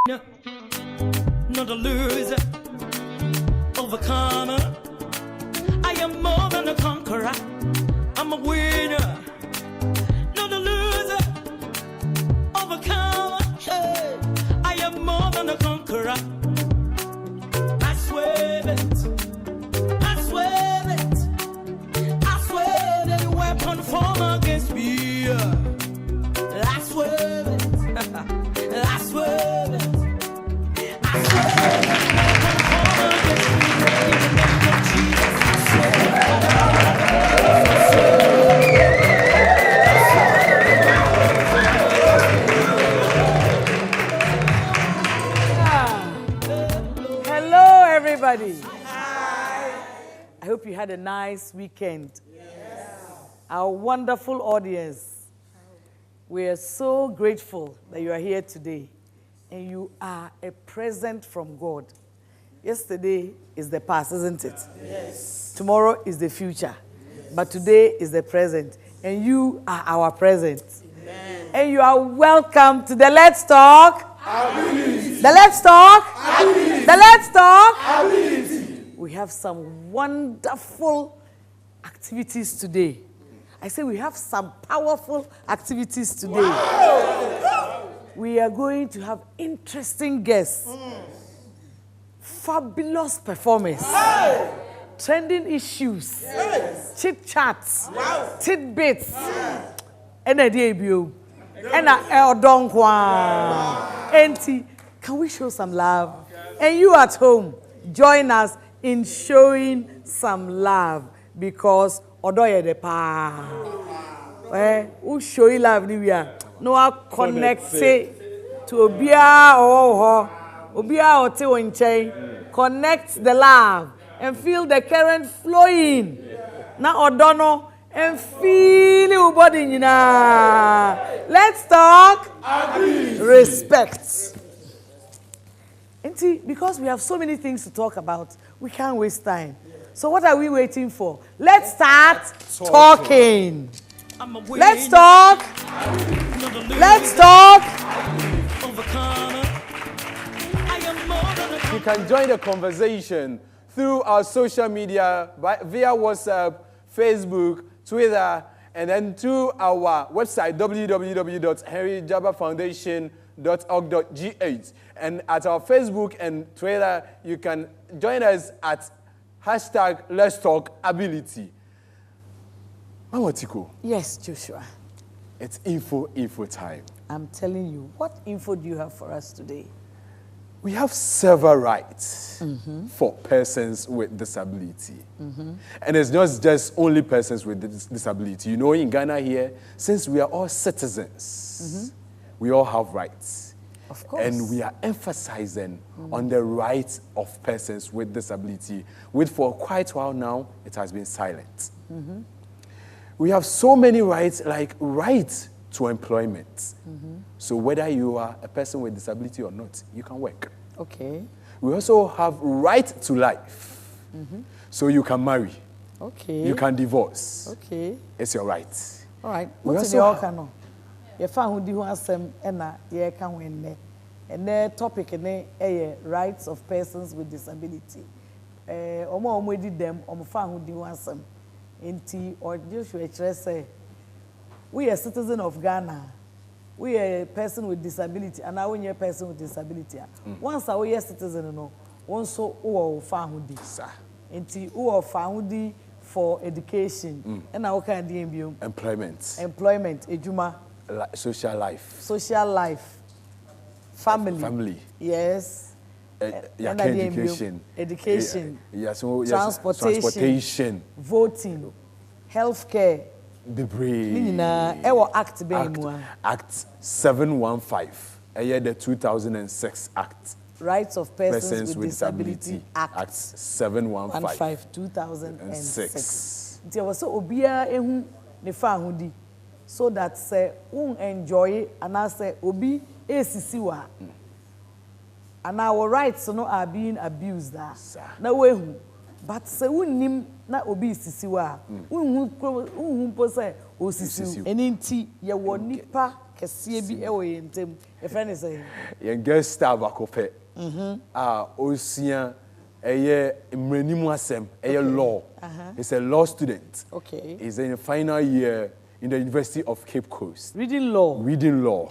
Not a loser, overcomer. I am more than a conqueror. I'm a winner. Not a loser, overcomer. Hey, I am more than a conqueror. I swear it. I swear it. I swear that the weapon formed against me. I swear it. I swear it. Hello, everybody. I hope you had a nice weekend. Our wonderful audience, we are so grateful that you are here today. And you are a present from God. Yesterday is the past, isn't it? Yes. Tomorrow is the future. Yes. But today is the present. And you are our present. Amen. And you are welcome to the Let's Talk. Ability. The Let's Talk. Ability. The Let's Talk. Ability. We have some wonderful activities today. I say we have some powerful activities today. Wow. We are going to have interesting guests, fabulous performers, trending issues, chit-chats, tidbits, and a debut, and a eldonkwa. Auntie, can we show some love? And you at home, join us in showing some love because odoye de pa. Who show you love ni we are. No, I connect to Obia or Obia or Tewenche. Connect the love and feel the current flowing. Now Odono and feel your body. Let's talk. Respect. And see, because we have so many things to talk about, we can't waste time. So what are we waiting for? Let's start talking. Let's talk. Let's talk. You can join the conversation through our social media via WhatsApp, Facebook, Twitter, and then through our website www.henryjabafoundation.org.gh. And at our Facebook and Twitter, you can join us at #Let's Talk Ability. Mama Tiko. Yes, Joshua. It's info time. I'm telling you, what info do you have for us today? We have several rights for persons with disability. And it's not just only persons with disability. You know, in Ghana here, since we are all citizens, we all have rights. Of course. And we are emphasizing on the rights of persons with disability, which for quite a while now, it has been silent. We have so many rights, like right to employment. So whether you are a person with disability or not, you can work. Okay. We also have right to life. So you can marry. Okay. You can divorce. Okay. It's your right. All right. We What's also the outcome? You found who do asem ena ye can win. And the topic is rights of persons with disability. Omo did them omo found who do asem. Inti or Joshua say we are citizen of Ghana. We are a person with disability, and now we are a person with disability. Once we are citizen, no, once so we found inti we found for education, and now can do employment, ejuma, social life, family, yes. Education, transportation, voting, healthcare. Act 715, the 2006 Act. Rights of Persons with Disability Act 715, 2006. There was so obia ehu ne fa hudi, so that say enjoy and I say obi esisi wa. And our rights are being abused. Now we, but say unim na obi sisiwa. Unhu po say osisi. Eninti ye wo nipa kɛseɛ bi ɛwɔ yɛn ntam yɛfrɛ ne sɛ yɛn guest star baako pɛ osua ɛyɛ mmeranimu asɛm ɛyɛ law he's a law student he's in the final year in the University of Cape Coast reading law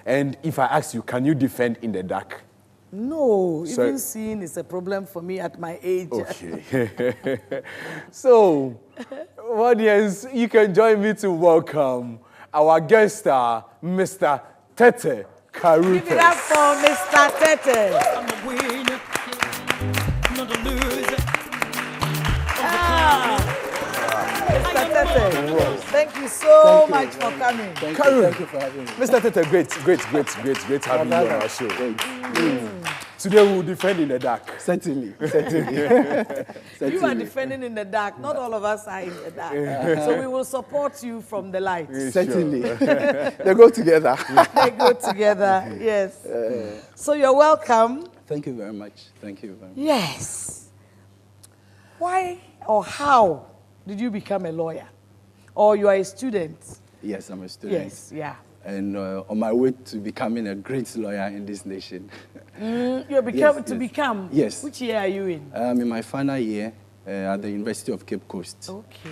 and if I ask you, can you defend in the dark? No, even seeing is a problem for me at my age. Okay. So, audience, you can join me to welcome our guest star, Mr. Tetteh Carruthers. Give it up for Mr. Tetteh. I'm a winner, not a loser. Mr. Tetteh, thank you so much for coming. Thank you for having me. Mr. Tetteh, great having you on our show. Today we will defend in the dark. Certainly. You are defending in the dark. Not all of us are in the dark. So we will support you from the light. Certainly. They go together. They go together, yes. So you're welcome. Thank you very much. Thank you very much. Yes. Why or how did you become a lawyer? Or you are a student? Yes, I'm a student. Yes, yeah. And on my way to becoming a great lawyer in this nation. You're become? Yes. Which year are you in? I'm in my final year at the University of Cape Coast. Okay.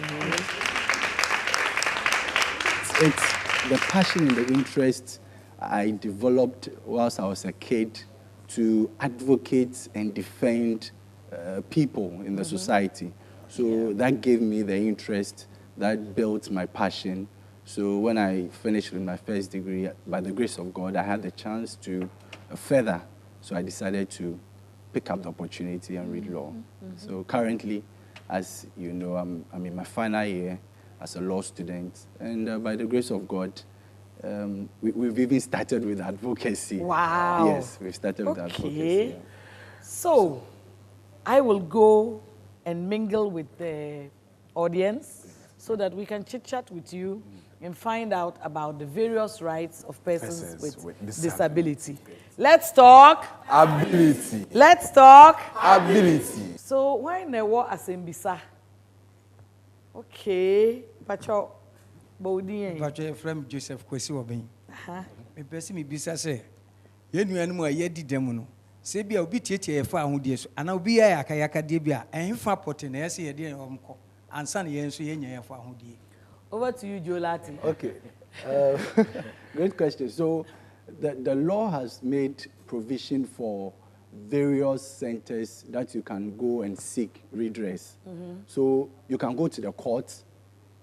It's the passion and the interest I developed whilst I was a kid to advocate and defend people in the society. So that gave me the interest, that built my passion. So when I finished with my first degree, by the grace of God, I had the chance to further. So I decided to pick up the opportunity and read law. So currently, as you know, I'm in my final year as a law student. And by the grace of God, we've even started with advocacy. Wow. Yes, we've started with advocacy. Yeah. So I will go and mingle with the audience so that we can chit-chat with you and find out about the various rights of persons with disability. Let's talk ability. Let's talk ability. So why never asembisa? Okay, Pacho Bodi. Pacho from Joseph Kwesi Obin. Me pesi me bisa say, ye nuanu a ye di dem no. Se bia obi tietie ye fa ahudie so. Ana obi ya akayaka de bia enfa pote na ye se ye de omko. Ansa na ye nso ye nya ye fa ahudie. Over to you, Joe Latin. Okay. Great question. So the law has made provision for various centers that you can go and seek redress. So you can go to the court.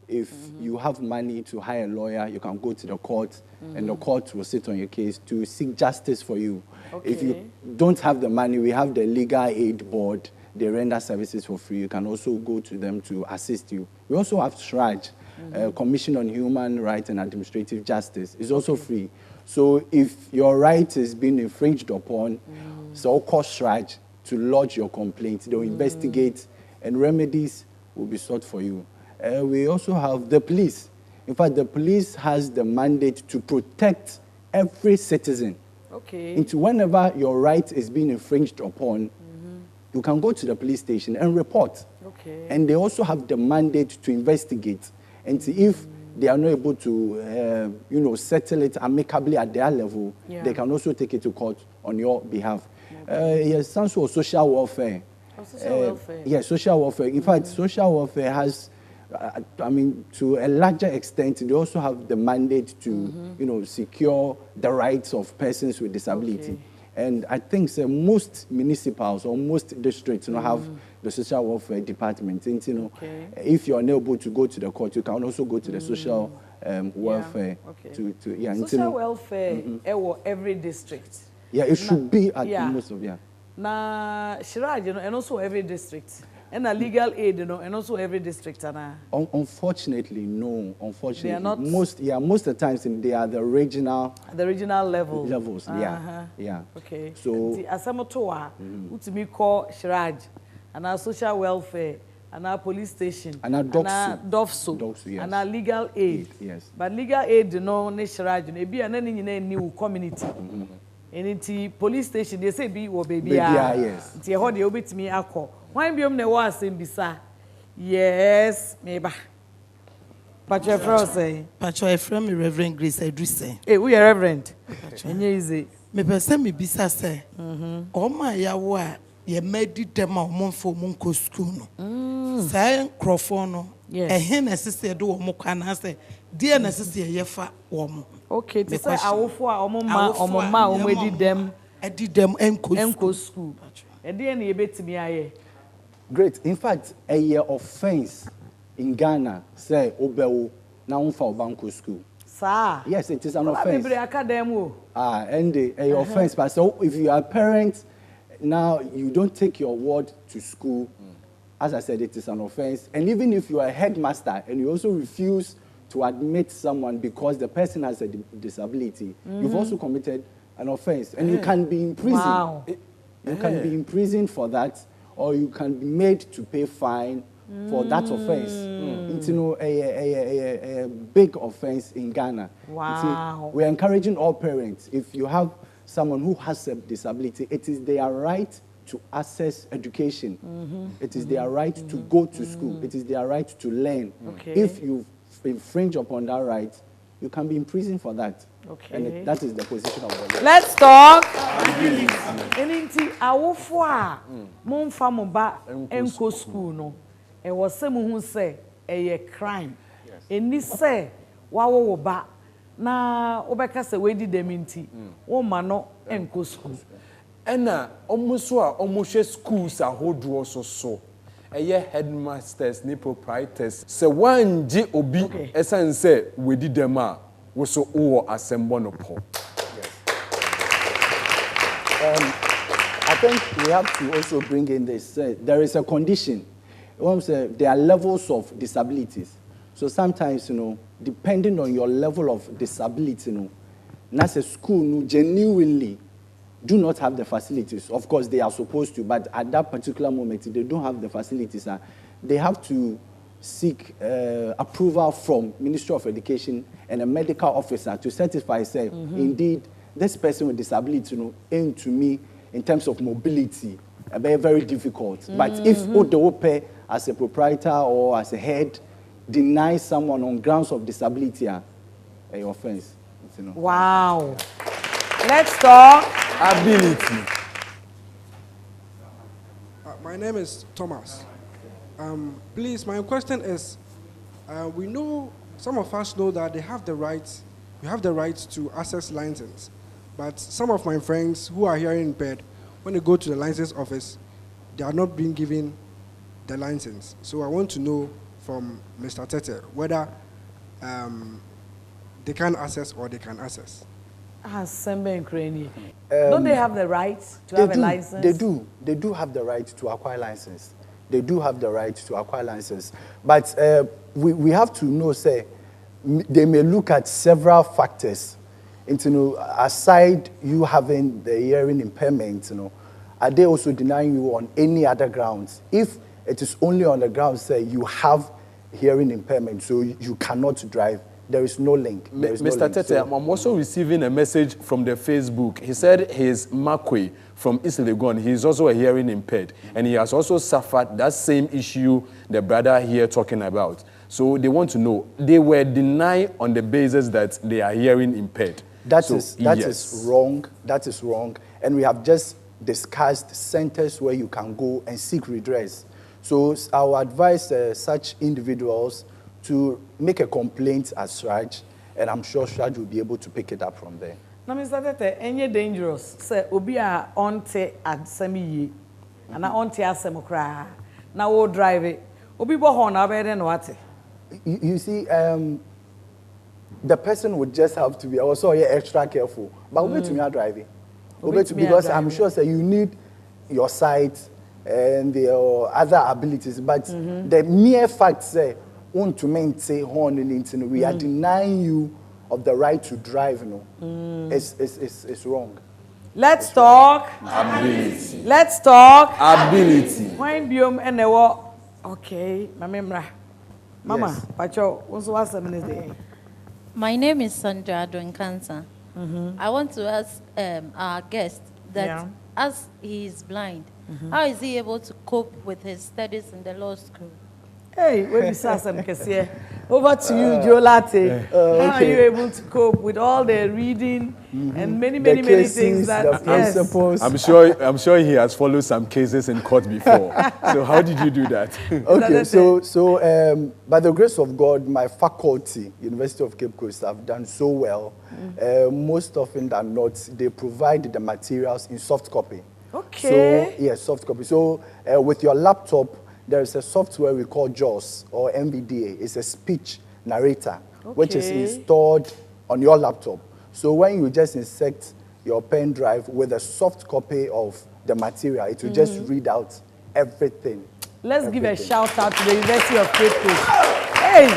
If you have money to hire a lawyer, you can go to the court, and the court will sit on your case to seek justice for you. Okay. If you don't have the money, we have the Legal Aid Board. They render services for free. You can also go to them to assist you. We also have SHRAJ, Commission on Human Rights and Administrative Justice. It's also free. So if your right is being infringed upon, so call SHRAJ to lodge your complaint. They'll investigate, and remedies will be sought for you. We also have the police. In fact, the police has the mandate to protect every citizen. Okay. Into whenever your right is being infringed upon, you can go to the police station and report. Okay. And they also have the mandate to investigate and see if they are not able to, settle it amicably at their level. Yeah. They can also take it to court on your behalf. It stands for social welfare. Social welfare. Yes, social welfare. In fact, social welfare has, to a larger extent, they also have the mandate to, secure the rights of persons with disability. Okay. And I think most municipals or most districts have the social welfare department. And, if you're unable to go to the court, you can also go to the social welfare. Okay. Social welfare every district. Yeah, it should be at most of Na Shiraj, and also every district. And a legal aid, and also every district. Unfortunately, no. Unfortunately, they are not. Most of the times they are the regional. The regional level. Levels, yeah. Okay. So, Asamotoa, utimi call Shiraj, and our social welfare, and our police station, and our DOFSO, yes. and our legal aid. Yes. But legal aid, ne Shiraj, ne be an new community. And in police station, they say be or baby. Yes. It's a hard you bit me alcohol. Why be ne was in Bisa? Yes, maybe. Pacho Frose. Pacho Ephraim, Reverend Grace Edrise. Hey, we are reverend. Easy. Me person me bisa say. Oh my yawa. Ye made them a month for Munko school. No. Say Crawford. Yes. A hen assisted do Mokana say. Dear necessary yefa woman. Okay, to say awofo a omoma omedi dem. I did them enko school. E dey na yebetimi aye. Great. In fact, a year offense in Ghana say obewo na unfa obanko school. Sir. Yes, it is an offense. And a offense, but so if you are a parent now, you don't take your word to school. As I said, it is an offense. And even if you are a headmaster and you also refuse to admit someone because the person has a disability, you've also committed an offense. And you can be imprisoned. Wow. You can be imprisoned for that, or you can be made to pay fine for that offense. It's a big offense in Ghana. Wow. We're encouraging all parents, if you have someone who has a disability, it is their right to access education. It is their right to go to school. It is their right to learn. Okay. If you infringe upon that right, you can be imprisoned for that. Okay. And that is the position of the law. Let's talk. Eninti awofo a momfa mo ba enko school no. E wo se mo hu se eye crime. Eni se wawo wo ba na obeka se we di dem nti wo ma no enko school. Ena omuso a omuhwe schools ahodo so eye headmasters ni proprietors se wanje obi esan se we di dem a wo so wo assemble no po. I think we have to also bring in this. There is a condition. There are levels of disabilities. So sometimes, depending on your level of disability, as a school, genuinely do not have the facilities. Of course, they are supposed to, but at that particular moment, they don't have the facilities. They have to seek approval from Ministry of Education and a medical officer to certify, say, indeed, this person with disability, aim to me in terms of mobility, very, very difficult. But if Odope, as a proprietor or as a head, denies someone on grounds of disability, a offense. Wow. Let's talk ability. My name is Thomas. Please, my question is, we know, some of us know that they have the right, we have the right to access license. But some of my friends who are hearing impaired, when they go to the license office, they are not being given the license. So I want to know from Mr. Tetteh whether they can access or they can access. Don't they have the right to have a license? They do. They do have the right to acquire license. They do have the right to acquire license. But we have to know, say, they may look at several factors. Aside you having the hearing impairment, are they also denying you on any other grounds? If it is only on the grounds say you have hearing impairment, so you cannot drive, there is no link. Mr. Tetteh, I'm also receiving a message from the Facebook. He said his Makwe from East Legon, he is also a hearing impaired, and he has also suffered that same issue the brother here talking about. So they want to know, they were denied on the basis that they are hearing impaired. That is wrong. That is wrong. And we have just discussed centers where you can go and seek redress. So I would advise such individuals to make a complaint as such, and I'm sure Shraj will be able to pick it up from there. Now, Mr. Tetteh, any dangerous? Say, obi a onte asemi and a onte asemi kra. Now we drive it. Obi bo horn abede no ate. You see, the person would just have to be also extra careful. But we are driving. Because I'm sure say, you need your sight and your other abilities. But the mere fact say, want to maintain horn in we are denying you of the right to drive. It's wrong. Let's talk ability. Let's talk ability. When biom enewo okay, Mama, Yes. Pacho, what's the minute? My name is Sandra Adonkansa. I want to ask our guest that as he is blind, how is he able to cope with his studies in the law school? Hey, we be sasem kesiye. Over to you, Joe Latte. How are you able to cope with all the reading and many things that the principles? I'm sure he has followed some cases in court before. So how did you do that? Okay, so by the grace of God, my faculty, University of Cape Coast, have done so well. Most often than not, they provide the materials in soft copy. Okay. So yes, soft copy. So with your laptop, there is a software we call JAWS or MVDA. It's a speech narrator, which is installed on your laptop. So when you just insert your pen drive with a soft copy of the material, it will just read out everything. Let's give a shout out to the University of Cape Coast. Hey!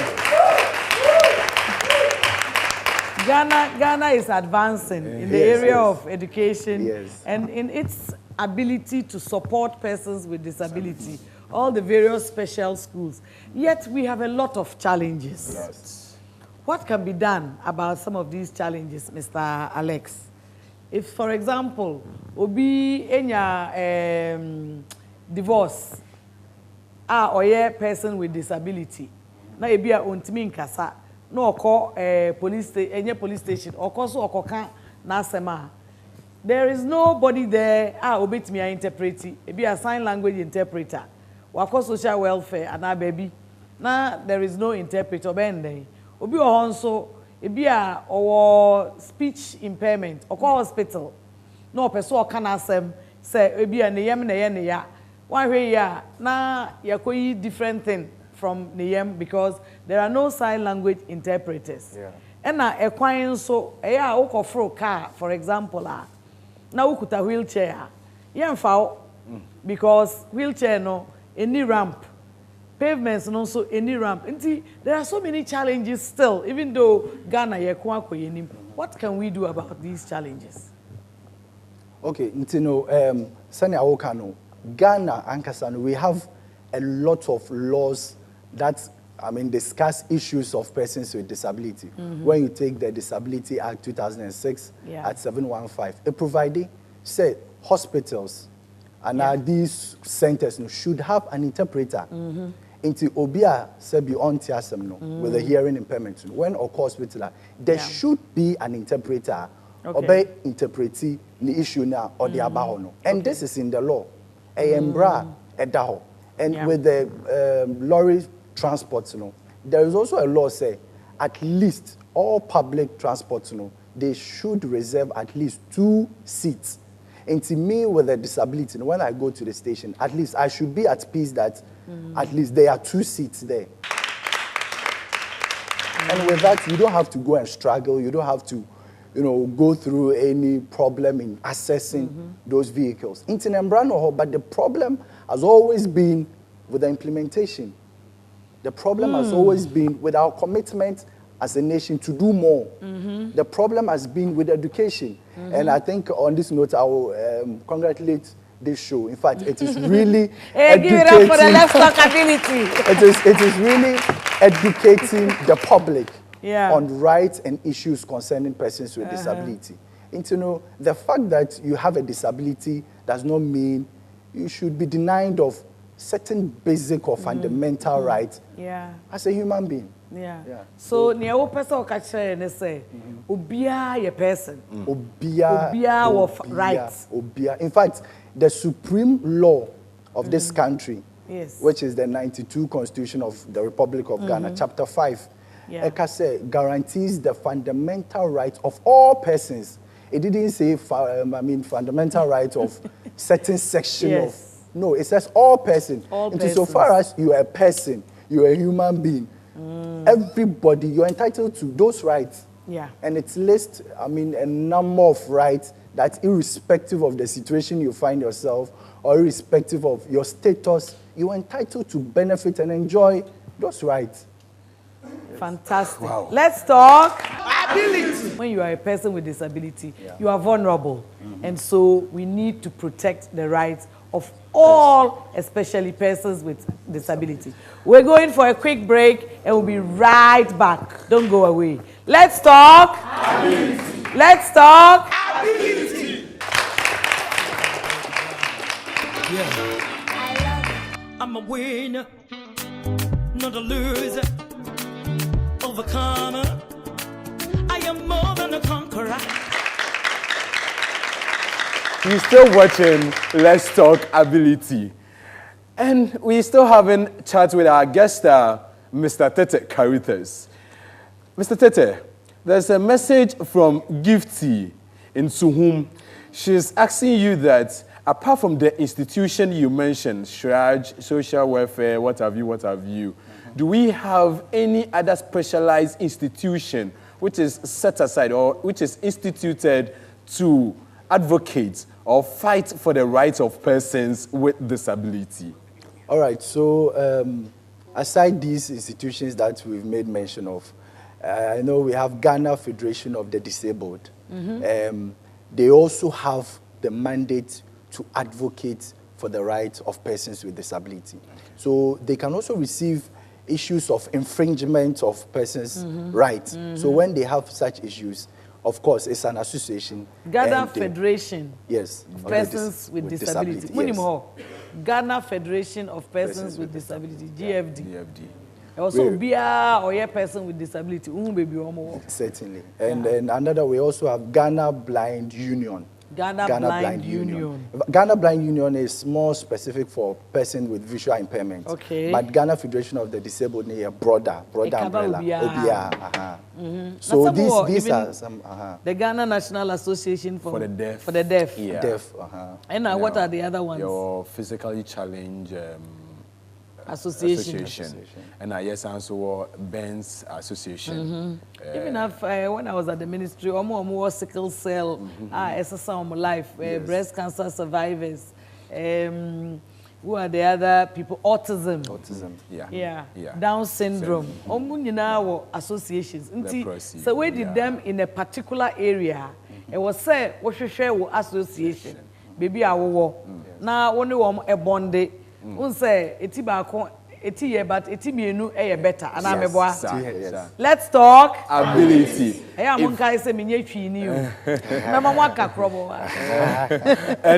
Ghana is advancing in the area of education and in its ability to support persons with disability. All the various special schools. Yet we have a lot of challenges. Yes. What can be done about some of these challenges, Mr. Alex? If, for example, obi enya divorce, or a person with disability, na ebi a ontimi nkasa, no oko police station, oko so oko kan na asema. There is nobody there obetimi interpreti, ebi a sign language interpreter. Wako social welfare and our baby. Now there is no interpreter bende. Obi ohonso ebi a or speech impairment or hospital. No person can asem say ebi a neyem na ya. One way ya na yakoyi different thing from neyem because there are no sign language interpreters. And na ekwan so eya ukofro car for example na ukuta wheelchair. Yemfa because wheelchair no any ramp, pavements and also any ramp. And there are so many challenges still, even though Ghana yenim. What can we do about these challenges? Okay, Sani Awokano, Ghana and Kasano, we have a lot of laws that discuss issues of persons with disability. When you take the Disability Act 2006 at 715, it provided, say, hospitals and these centers should have an interpreter. Into Obia Sebi on Tiasem with a hearing impairment. When or hospital, there should be an interpreter. Obey interpreti the issue now or the abahono. And this is in the law. Embra edaho. And with the lorry transport, there is also a law say at least all public transports, they should reserve at least 2 seats. And to me, with a disability, when I go to the station, at least I should be at peace that at least there are 2 seats there. And with that, you don't have to go and struggle. You don't have to, go through any problem in accessing those vehicles. But the problem has always been with the implementation. The problem has always been with our commitment as a nation to do more. The problem has been with education. And I think on this note, I will congratulate this show. In fact, it is really give it up for the Let's Talk ability. It is really educating the public on rights and issues concerning persons with disability. And the fact that you have a disability does not mean you should be denied of certain basic or fundamental rights as a human being. So, near person or catcher and say, Obia a person. Obia of rights. Obia. In fact, the supreme law of this country, which is the 92 Constitution of the Republic of Ghana, Chapter 5, guarantees the fundamental rights of all persons. It didn't say, fundamental rights of certain section of. No, it says all persons. So far as you are a person, you are a human being. Everybody, you're entitled to those rights. And it lists, a number of rights that irrespective of the situation you find yourself or irrespective of your status, you're entitled to benefit and enjoy those rights. Fantastic. Wow. Let's talk ability. When you are a person with disability, you are vulnerable. And so we need to protect the rights of all, especially persons with disability. We're going for a quick break and we'll be right back. Don't go away. Let's talk ability. Let's talk ability. I'm a winner, not a loser. overcomer. I am more than a conqueror. You're still watching Let's Talk Ability. And we're still having chat with our guest star, Mr. Tetteh Carruthers. Mr. Tetteh, there's a message from Gifty in Suhum. She's asking you that apart from the institution you mentioned, Shraj, social welfare, what have you, do we have any other specialized institution which is set aside or which is instituted to advocate or fight for the rights of persons with disability? All right, so aside these institutions that we've made mention of, I know we have Ghana Federation of the Disabled. They also have the mandate to advocate for the rights of persons with disability. So they can also receive issues of infringement of persons' rights. So when they have such issues, of course, it's an association. Ghana Federation yes, of Persons with Disability. Yes. Ghana Federation of Persons with Disability, GFD. DFD. Also, BIA or a person with disability. Certainly. And then another, we also have Ghana Blind Union. Ghana Blind Union. Ghana Blind Union is more specific for persons with visual impairment. Okay. But Ghana Federation of the Disabled is a broader umbrella. So these are some. The Ghana National Association For the deaf. For the deaf. Yeah. Deaf. And what are the other ones? Your physically challenged Association. And yes, also Ben's Association. Even when I was at the ministry, almost sickle cell, SSM life, breast cancer survivors, who are the other people? Autism. Yeah. Down syndrome. Associations. So we did them in a particular area. It was say we should share with association. Baby, I will now only a bond. Say eti baako eti ye but eti mienu better and I'm a Let's talk ability. And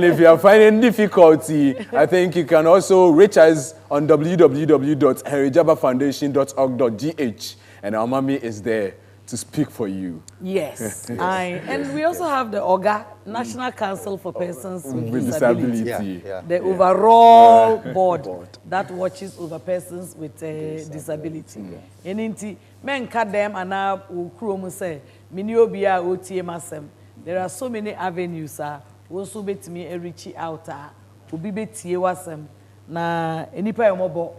if you are finding difficulty, I think you can also reach us on www.henryjabafoundation.org.gh and our mommy is there to speak for you. Yes. And we also have the OGA, National Council for Persons with Disability. The overall board that watches over persons with disability. And men cut them and now ukromu say, Miniobia OTM masem. There are so many avenues, also bet me a reach out, ubibeti wasem. Na enipa yomobo.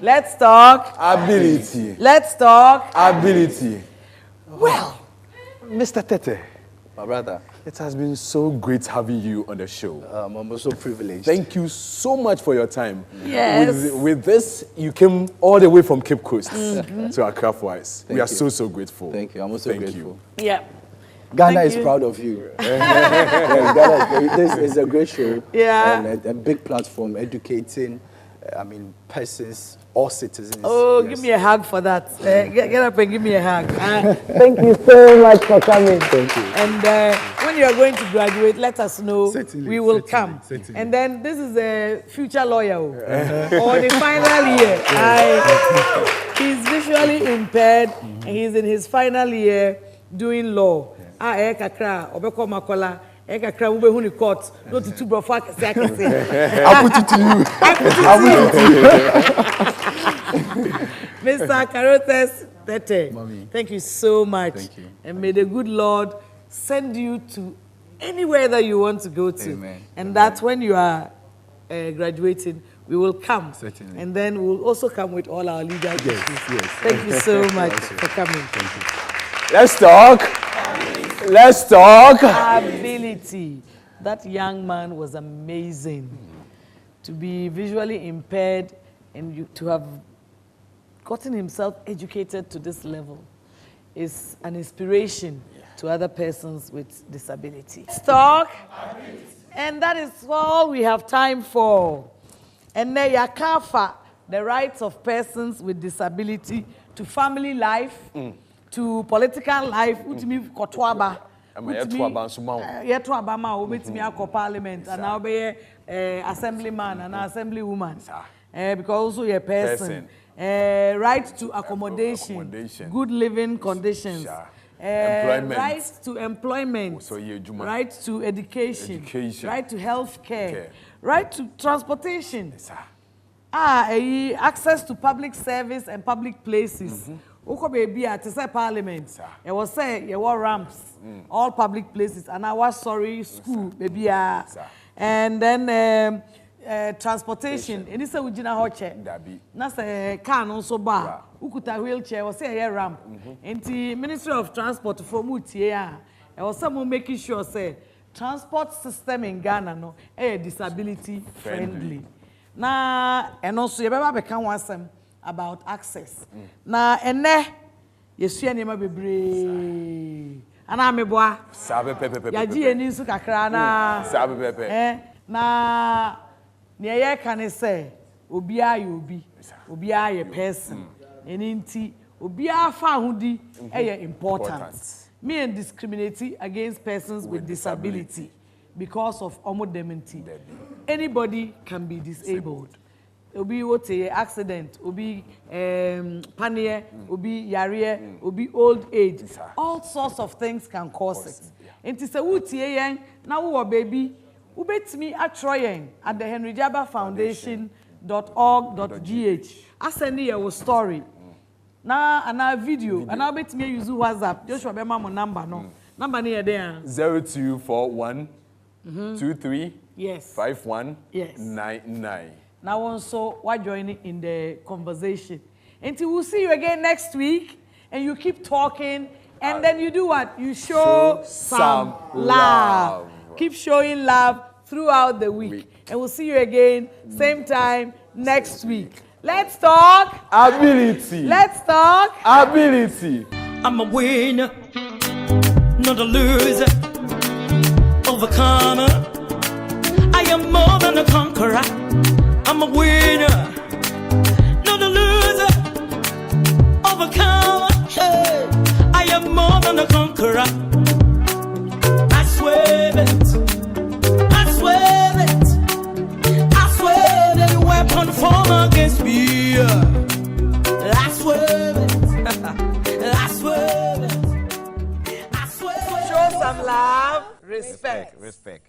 Let's talk ability. Let's talk ability. Well, Mr. Tetteh, my brother, it has been so great having you on the show. I'm also privileged. Thank you so much for your time. Yes. With this, you came all the way from Cape Coast to Accra for us. We are so grateful. Thank you. I'm also grateful. Yeah. Ghana is proud of you. This is a great show. Yeah. And a big platform educating, persons, all citizens. Oh, yes. Give me a hug for that. Get up and give me a hug. Thank you so much for coming. Thank you. And when you are going to graduate, let us know. Certainly, we will come. Certainly. And then this is a future lawyer or the final year. He's visually impaired and he's in his final year doing law. Kakra, Obeko Makola. Kakra, ube huni court. Not to bro fuck. I'll put it to you. Mr. Carruthers, Tetteh, thank you so much. Thank you. And may the good Lord send you to anywhere that you want to go to. Amen. And that when you are graduating, we will come. Certainly. And then we'll also come with all our legal issues. Yes. Thank you so much for coming. Thank you. Let's talk. Let's talk. Ability. That young man was amazing. To be visually impaired and to have gotten himself educated to this level is an inspiration to other persons with disability. Talk. And that is all we have time for. And now Yakafa, the rights of persons with disability to family life, to political life, utimi kotwaba. Yetwaba ubetimi ako parliament and now be assemblyman and assemblywoman. Because also a person. right to accommodation, good living conditions, employment. right to employment, right to education, right to health care, right to transportation, access to public service and public places. Oko baby at the parliament. It was say you were ramps, all public places, and I was sorry school baby. And then transportation. And this is Ujina Hoche. Na say car no so bar. Ukuta wheelchair was say a ramp. And the Ministry of Transport for Mutia. I was someone making sure say transport system in Ghana no disability friendly. Na and also you better become one about access. Na ene yesu enema bebre. Ana meboa. Sabe pepe. Yaji eni nsu kakra na. Sabe pepe. Na ne can say obi aye obi aye person. Eni nti obi afa hudi important. Me and discriminating against persons with disability because of omodementi. Anybody can be disabled. Obi wote accident, obi panier, obi yare, obi old age. All sorts of things can cause it. Enti se wutie yen na wo baby ubetimi atroyen at the Henry Jaba Foundation.org.gh. Aseni your story. Na ana video, ana betimi use WhatsApp. Joshua be mama number no. Number ni there. 0241 23 yes 51 yes 99. Now also why joining in the conversation. Until we'll see you again next week and you keep talking and then you do what? You show some love. Keep showing love throughout the week. And we'll see you again same time next week. Let's talk ability. Let's talk ability. I'm a winner, not a loser, overcomer. I am more than a conqueror. I'm a winner, not a loser, overcomer. Hey, I am more than a conqueror. I swear it, I swear it, I swear that the weapon formed against me. I swear it, I swear it, I swear it. show some love, respect. Respect.